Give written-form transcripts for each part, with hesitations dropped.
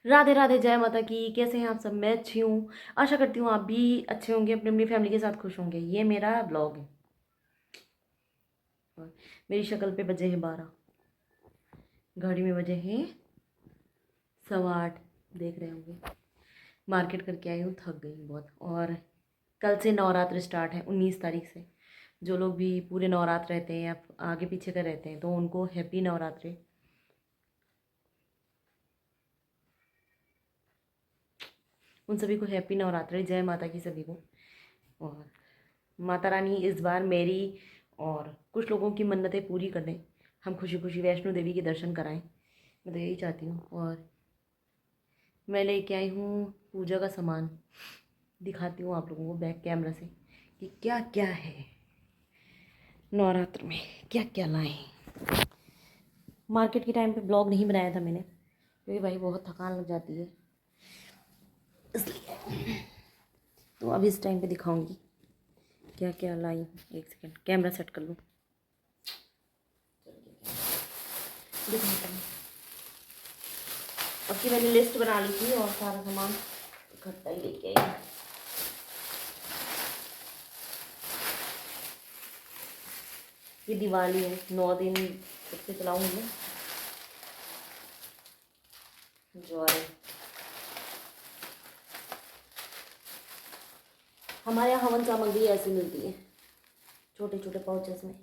राधे राधे, जय माता की। कैसे हैं आप सब? मैं अच्छी हूँ। आशा करती हूँ आप भी अच्छे होंगे, अपनी अपनी फैमिली के साथ खुश होंगे। ये मेरा ब्लॉग है और मेरी शक्ल पे बजे हैं 12, घड़ी में बजे हैं 8:15। देख रहे होंगे। मार्केट करके आई हूँ, थक गई हूँ बहुत। और कल से नवरात्र स्टार्ट है, 19 तारीख से। जो लोग भी पूरे नवरात्र रहते हैं या आगे पीछे का रहते हैं तो उनको हैप्पी नवरात्रि। उन सभी को हैप्पी नवरात्रि। जय माता की सभी को। और माता रानी इस बार मेरी और कुछ लोगों की मन्नतें पूरी कर दें, हम खुशी खुशी वैष्णो देवी के दर्शन कराएं। मैं तो यही चाहती हूँ। और मैं लेके आई हूँ पूजा का सामान, दिखाती हूँ आप लोगों को बैक कैमरा से कि क्या क्या है नवरात्र में, क्या क्या लाए। मार्केट के टाइम पे ब्लॉग नहीं बनाया था मैंने, क्योंकि भाई बहुत थकान लग जाती है, इसलिए। तो अब इस टाइम पे दिखाऊंगी क्या क्या लाई। एक सेकंड, कैमरा सेट कर लूँ, दिखाता हूँ। अब की मैंने लिस्ट बना ली थी और सारा सामान इकट्ठा ही लेके आई। ये दिवाली है, 9 दिन सबसे चलाऊंगी ज्वारे। हमारे यहाँ हवन सामग्री ऐसी मिलती है, छोटे छोटे पाउचेस में।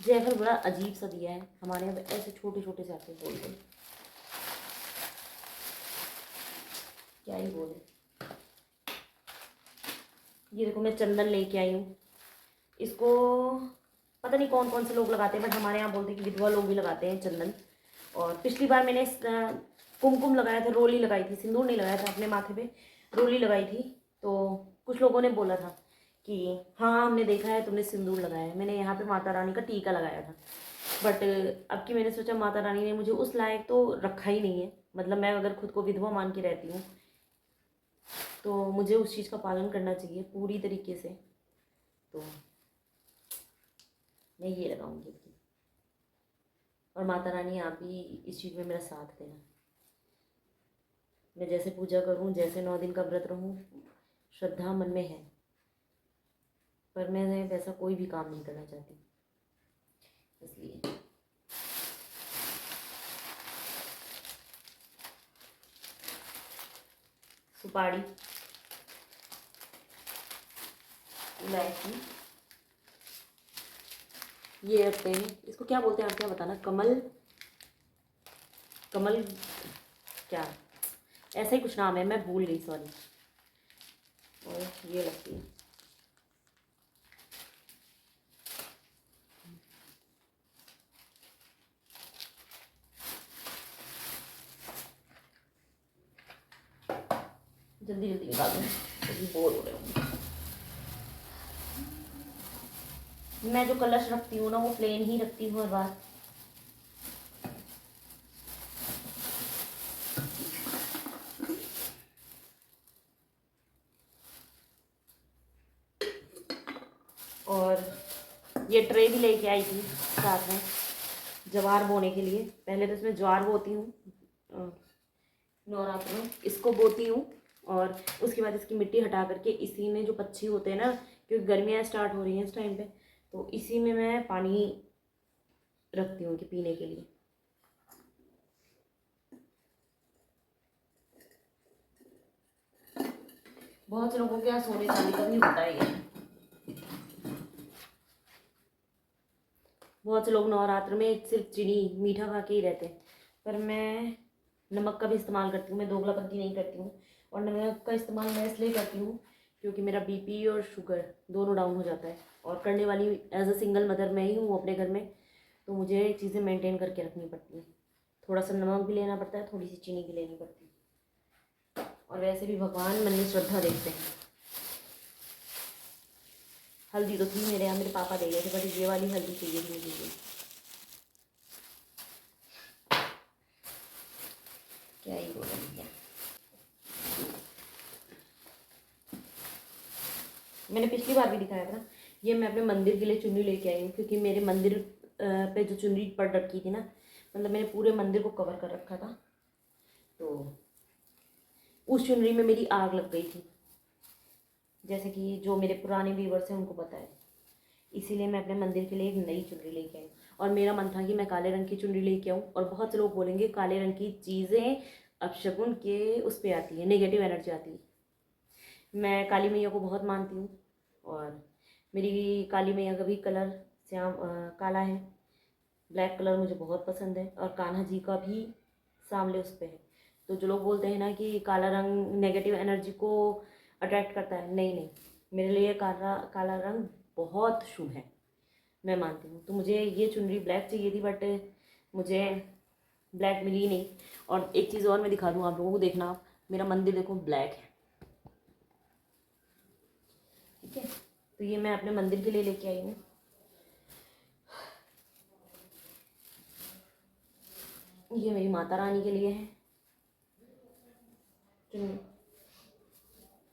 जयफल बड़ा अजीब सा दिया है, हमारे यहाँ पे ऐसे छोटे छोटे से आते बोल बोल, क्या ही बोले। ये देखो, मैं चंदन लेके आई हूँ। इसको पता नहीं कौन कौन से लोग लगाते हैं, बट हमारे यहाँ बोलते हैं कि विधवा लोग भी लगाते हैं चंदन। और पिछली बार मैंने कुमकुम लगाया था, रोली लगाई थी, सिंदूर नहीं लगाया था अपने माथे पे, रोली लगाई थी। तो कुछ लोगों ने बोला था कि हाँ हमने देखा है तुमने सिंदूर लगाया है। मैंने यहाँ पे माता रानी का टीका लगाया था, बट अब की मैंने सोचा माता रानी ने मुझे उस लायक तो रखा ही नहीं है। मतलब मैं अगर खुद को विधवा मान के रहती हूँ तो मुझे उस चीज़ का पालन करना चाहिए पूरी तरीके से। तो मैं ये लगाऊंगी। और माता रानी आप भी इस चीज़ में मेरा साथ देना। मैं जैसे पूजा करूँ, जैसे 9 दिन का व्रत रहूँ, श्रद्धा मन में है, पर मैं वैसा कोई भी काम नहीं करना चाहती, इसलिए। सुपारी, इलायची, ये रखते हैं। इसको क्या बोलते हैं आप क्या बताना? कमल, कमल क्या, ऐसा ही कुछ नाम है, मैं भूल गई, सॉरी। और ये लगती है जल्दी जल्दी निकाल दूँ, क्योंकि बोर हो रहे होंगे। मैं जो कलश रखती हूँ ना वो प्लेन ही रखती हूँ हर बार। और ये ट्रे भी लेके आई थी साथ में ज्वार बोने के लिए। पहले तो इसमें ज्वार बोती हूँ नवरात्र में, इसको बोती हूँ, और उसके बाद इसकी मिट्टी हटा करके इसी में जो पक्षी होते हैं ना, क्योंकि गर्मियाँ स्टार्ट हो रही हैं इस टाइम पे, तो इसी में मैं पानी रखती हूँ कि पीने के लिए। बहुत से लोगों के यहाँ सोने चांदी का भी होता है ये। बहुत से लोग नवरात्र में सिर्फ चीनी मीठा खा के ही रहते हैं, पर मैं नमक का भी इस्तेमाल करती हूँ। मैं दोगलापंती नहीं करती हूँ। और नमक का इस्तेमाल मैं इसलिए करती हूँ क्योंकि मेरा बीपी और शुगर दोनों डाउन हो जाता है, और करने वाली एज अ सिंगल मदर मैं ही हूँ अपने घर में, तो मुझे चीज़ें मेंटेन करके रखनी पड़ती हैं। थोड़ा सा नमक भी लेना पड़ता है, थोड़ी सी चीनी भी लेनी पड़ती है। और वैसे भी भगवान मन में श्रद्धा देखते हैं। हल्दी तो थी मेरे यहाँ, मेरे पापा दे गए थे, बट ये वाली हल्दी चाहिए थी मुझे। क्या ही बोला भैया। मैंने पिछली बार भी दिखाया था। ये मैं अपने मंदिर के लिए चुन्नी लेके आई हूँ, क्योंकि मेरे मंदिर पे जो चुन्नी पड़ रखी थी ना, मतलब मैंने पूरे मंदिर को कवर कर रखा था, तो उस चुनरी में मेरी आग लग गई थी, जैसे कि जो मेरे पुराने व्यूवर्स हैं उनको पता है। इसीलिए मैं अपने मंदिर के लिए एक नई चुनरी लेके आई, और मेरा मन था कि मैं काले रंग की चुनरी लेके आऊँ। और बहुत से लोग बोलेंगे काले रंग की चीज़ें अपशकुन के उस पर आती है, नेगेटिव एनर्जी आती है। मैं काली मैया को बहुत मानती हूँ, और मेरी काली मैया का भी कलर काला है। ब्लैक कलर मुझे बहुत पसंद है, और कान्हा जी का भी सांवले उस पर है। तो जो लोग बोलते हैं ना कि काला रंग नेगेटिव एनर्जी को अट्रैक्ट करता है, नहीं नहीं, मेरे लिए काला काला रंग बहुत शुभ है, मैं मानती हूँ। तो मुझे ये चुनरी ब्लैक चाहिए थी, बट मुझे ब्लैक मिली नहीं। और एक चीज़ और मैं दिखा दूँ आप लोगों को, देखना आप, मेरा मंदिर देखो ब्लैक है, ठीक है। तो ये मैं अपने मंदिर के लिए लेके आई हूँ। ये मेरी माता रानी के लिए है चुन्नी,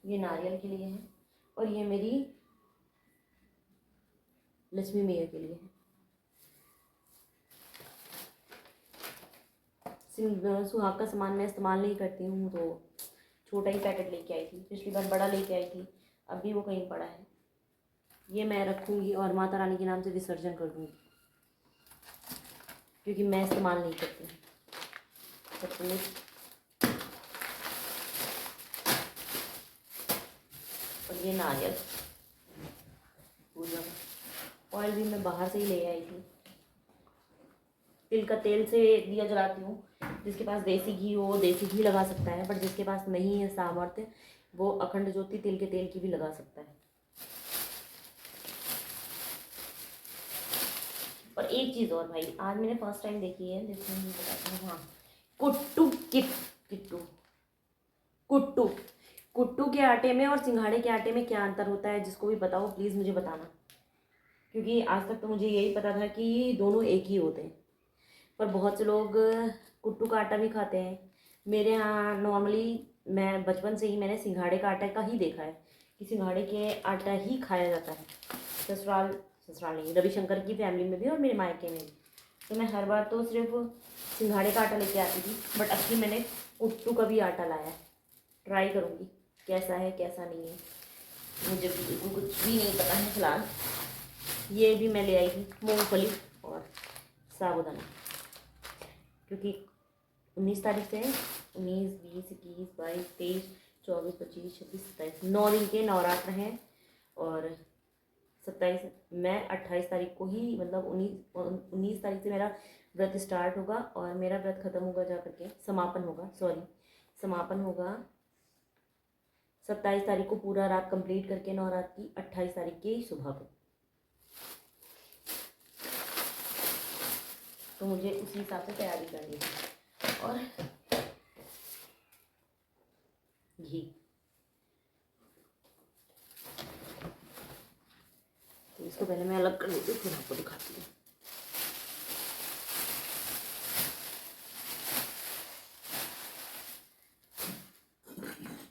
ये नारियल के लिए है, और ये मेरी लक्ष्मी मैया के लिए है। सुहाग का सामान मैं इस्तेमाल नहीं करती हूँ, तो छोटा ही पैकेट लेके आई थी। पिछली बार बड़ा लेके आई थी, अभी वो कहीं पड़ा है। ये मैं रखूँगी और माता रानी के नाम से विसर्जन कर दूँगी, क्योंकि मैं इस्तेमाल नहीं करती। और ये नारियल पूजा का ऑयल भी मैं बाहर से ही ले आई थी। तिल का तेल से दिया जलाती हूँ। जिसके पास देसी घी हो देसी घी लगा सकता है, बट जिसके पास नहीं है सामर्थ्य, वो अखंड ज्योति तिल के तेल की भी लगा सकता है। और एक चीज़ और भाई, आज मैंने फर्स्ट टाइम देखी है, देखो मैं बताती हूँ। हाँ, किट्टू कुट्टू कुट्टू के आटे में और सिंघाड़े के आटे में क्या अंतर होता है, जिसको भी पता हो प्लीज़ मुझे बताना, क्योंकि आज तक तो मुझे यही पता था कि दोनों एक ही होते हैं। पर बहुत से लोग कुट्टू का आटा भी खाते हैं। मेरे यहाँ नॉर्मली, मैं बचपन से ही मैंने सिंघाड़े का आटा का ही देखा है कि सिंघाड़े के आटा ही खाया जाता है। ससुराल नहीं, रविशंकर की फैमिली में भी और मेरे मायके में भी। तो मैं हर बार तो सिर्फ सिंघाड़े का आटा लेके आती थी, बट अब मैंने कुट्टू का भी आटा लाया है। ट्राई करूँगी कैसा है कैसा नहीं है, मुझे बिल्कुल कुछ भी नहीं पता है फिलहाल। ये भी मैं ले आई थी, मूँगफली और साबुदाना, क्योंकि 19 तारीख से 19, 20, 21, 22, 23, 24, 25, 26, 27 9 दिन के नवरात्र हैं। और 27, मैं 28 तारीख को ही, मतलब 19 तारीख से मेरा व्रत स्टार्ट होगा, और मेरा व्रत ख़त्म होगा जा करके, समापन होगा 27 तारीख को, पूरा रात कंप्लीट करके नवरात्र की 28 तारीख की सुबह को। तो मुझे उसी हिसाब से तैयारी करनी है। और घी, तो इसको पहले मैं अलग कर लेती हूँ, फिर आपको दिखाती हूँ।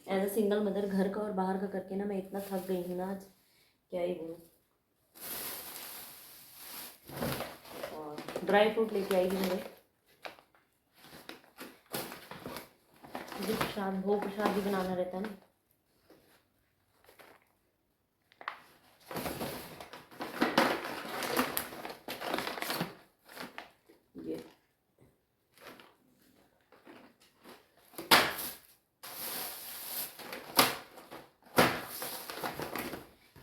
एज अ सिंगल मदर, घर का और बाहर का करके ना मैं इतना थक गई हूँ ना आज, क्या ही बोलूँ। और ड्राई फ्रूट लेके आई थी मुझे प्रसाद, भोग प्रसाद भी बनाना रहता है ना। ये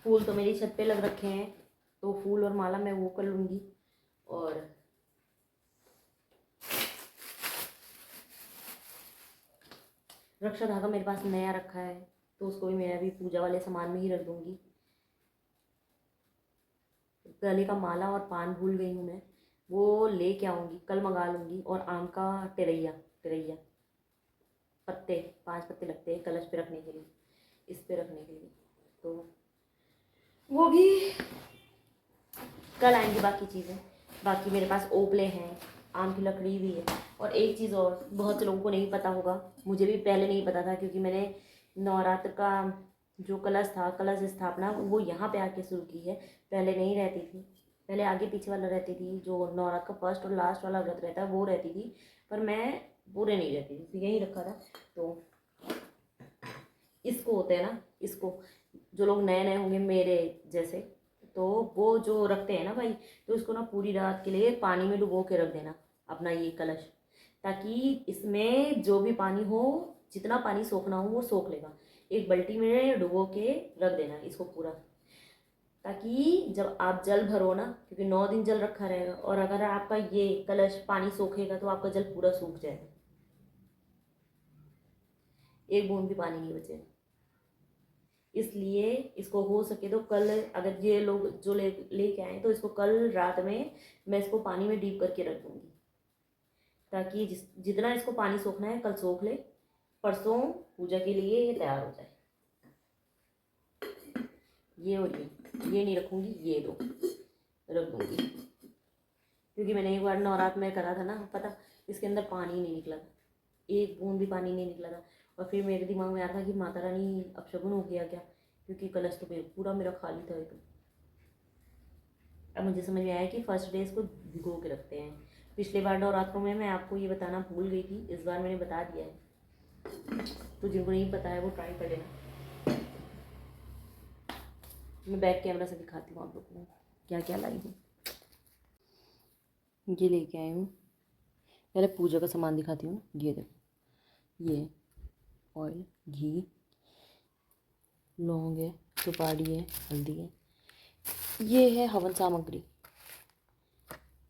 फूल तो मेरी छत पे लग रखे हैं, तो फूल और माला मैं वो कर लूँगी। और रक्षा धागा मेरे पास नया रखा है, तो उसको भी मैं अभी पूजा वाले सामान में ही रख दूँगी। गले का माला और पान भूल गई हूँ मैं, वो लेके आऊँगी, कल मंगा लूँगी। और आम का टिरैया पत्ते, 5 पत्ते लगते हैं कलश पे रखने के लिए, इस पे रखने के लिए, तो वो भी कल आएंगी। बाकी चीज़ें, बाकी मेरे पास ओपले हैं, आम की लकड़ी भी है। और एक चीज़ और, बहुत से लोगों को नहीं पता होगा, मुझे भी पहले नहीं पता था, क्योंकि मैंने नवरात्र का जो कलश था, कलश स्थापना वो यहाँ पे आके शुरू की है, पहले नहीं रहती थी। पहले आगे पीछे वाला रहती थी, जो नवरात्र का फर्स्ट और लास्ट वाला व्रत रहता है वो रहती थी, पर मैं पूरे नहीं रहती थी, तो यहीं रखा था। तो इसको होते हैं ना, इसको जो लोग नए नए होंगे मेरे जैसे, तो वो जो रखते हैं ना भाई, तो इसको ना पूरी रात के लिए पानी में डुबो के रख देना अपना ये कलश, ताकि इसमें जो भी पानी हो, जितना पानी सोखना हो वो सोख लेगा। एक बाल्टी में डुबो के रख देना इसको पूरा, ताकि जब आप जल भरो ना, क्योंकि 9 दिन जल रखा रहेगा, और अगर आपका ये कलश पानी सोखेगा तो आपका जल पूरा सूख जाएगा, एक बूंद भी पानी नहीं बचेगा। इसलिए इसको हो सके तो कल, अगर ये लोग जो लेके आए तो इसको कल रात में मैं इसको पानी में डीप करके रख दूँगी, ताकि जितना इसको पानी सोखना है कल सोख ले, परसों पूजा के लिए ये तैयार हो जाए। ये और ये नहीं रखूँगी, ये दो रख दूँगी, क्योंकि मैंने एक बार नवरात्र में करा था ना, पता इसके अंदर पानी नहीं निकला था, एक बूंद भी पानी नहीं निकला था। और फिर मेरे दिमाग में आ रहा था कि माता रानी अपशगुन हो गया क्या, क्योंकि कलश तो पूरा मेरा खाली था एकदम। अब मुझे समझ में आया कि फर्स्ट डे इसको भिगो के रखते हैं। पिछले बार नवरात्रों में मैं आपको ये बताना भूल गई थी, इस बार मैंने बता दिया है, तो जिनको नहीं पता है वो ट्राई कर लेना। मैं बैक कैमरा से दिखाती हूँ आप लोगों को क्या क्या लाई हूँ। ये लेके आई हूँ, पहले पूजा का सामान दिखाती हूँ। ये देखो, ये ऑयल, घी, लौंग है, सुपारी है, हल्दी है, ये है हवन सामग्री।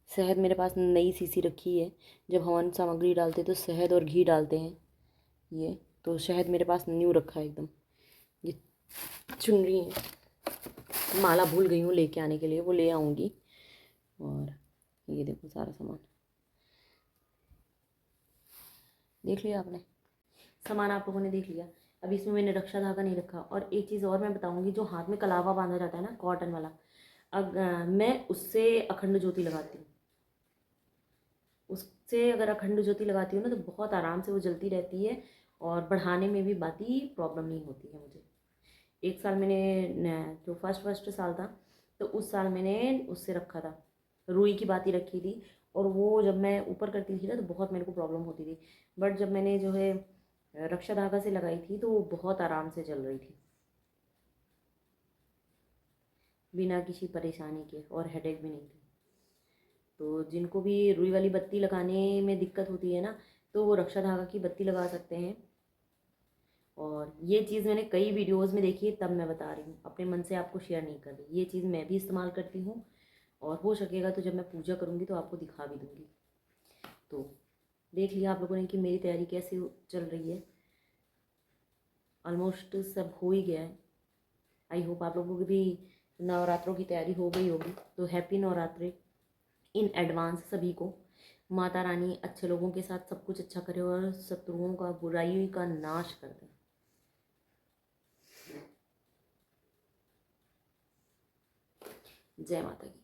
शहद मेरे पास नई शीशी रखी है, जब हवन सामग्री डालते तो शहद और घी डालते हैं, ये तो शहद मेरे पास न्यू रखा है एकदम। ये चुनरी है, माला भूल गई हूँ लेके आने के लिए, वो ले आऊँगी। और ये देखो सारा सामान देख लिया आपने, सामान आप लोगों ने देख लिया। अभी इसमें मैंने रक्षा धागा नहीं रखा। और एक चीज़ और मैं बताऊंगी, जो हाथ में कलावा बांधा जाता है ना कॉटन वाला, मैं उससे अखंड ज्योति लगाती हूँ। उससे अगर अखंड ज्योति लगाती हूँ ना, तो बहुत आराम से वो जलती रहती है, और बढ़ाने में भी बाती प्रॉब्लम नहीं होती है मुझे। एक साल मैंने, जो फर्स्ट साल था, तो उस साल मैंने उससे रखा था, रुई की बाती रखी थी, और वो जब मैं ऊपर करती थी ना तो बहुत मेरे को प्रॉब्लम होती थी। बट जब मैंने जो है रक्षा धागा से लगाई थी तो वो बहुत आराम से चल रही थी, बिना किसी परेशानी के, और हेडेक भी नहीं थी। तो जिनको भी रुई वाली बत्ती लगाने में दिक्कत होती है ना, तो वो रक्षा धागा की बत्ती लगा सकते हैं। और ये चीज़ मैंने कई वीडियोस में देखी है, तब मैं बता रही हूँ, अपने मन से आपको शेयर नहीं कर रही। ये चीज़ मैं भी इस्तेमाल करती हूँ, और हो सकेगा तो जब मैं पूजा करूँगी तो आपको दिखा भी दूँगी। तो देख लिया आप लोगों ने कि मेरी तैयारी कैसे चल रही है। ऑलमोस्ट सब हो ही गया है। आई होप आप लोगों की भी नवरात्रों की तैयारी हो गई होगी। तो हैप्पी नवरात्रि इन एडवांस सभी को। माता रानी अच्छे लोगों के साथ सब कुछ अच्छा करे, और शत्रुओं का, बुराई का नाश कर दे। जय माता की।